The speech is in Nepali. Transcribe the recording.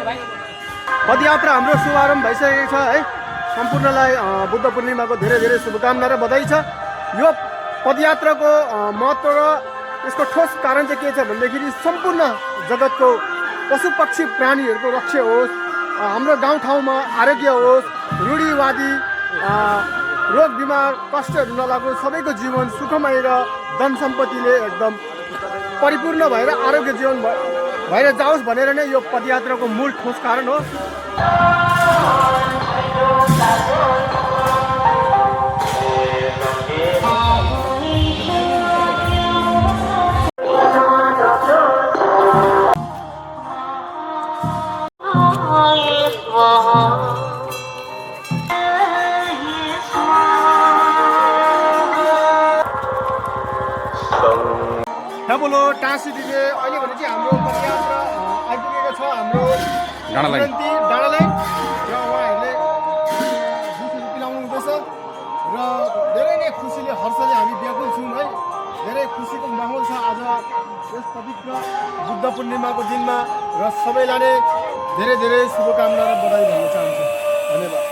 पदयात्रा हाम्रो शुभारम्भ भइसकेको छ है। सम्पूर्णलाई बुद्ध पूर्णिमाको धेरै धेरै शुभकामना र बधाई छ। यो पदयात्राको महत्त्व र यसको ठोस कारण चाहिँ के छ भन्दाखेरि सम्पूर्ण जगतको पशु पक्षी प्राणीहरूको रक्षा होस्, हाम्रो गाउँठाउँमा आरोग्य होस्, रूढिवादी रोग बिमार कष्टहरू नलागोस्, सबैको जीवन सुखमय र धन सम्पत्तिले एकदम परिपूर्ण भएर आरोग्य जीवन भएर जाओस् भनेर नै यो पदयात्राको मूल ठोस कारण हो। बोलो टाँसीदिले अहिले भने चाहिँ हाम्रो पदयात्रा आइपुगेको छ हाम्रो डाँडालाइन र उहाँहरूले दुधहरू पिलाउनु हुँदैछ र धेरै नै खुसीले हर्षले हामी व्याकुल छौँ है। धेरै खुसीको माहौल छ आज यस पवित्र बुद्ध पूर्णिमाको दिनमा र सबैलाई नै धेरै धेरै शुभकामना र बधाई भन्न चाहन्छु। धन्यवाद।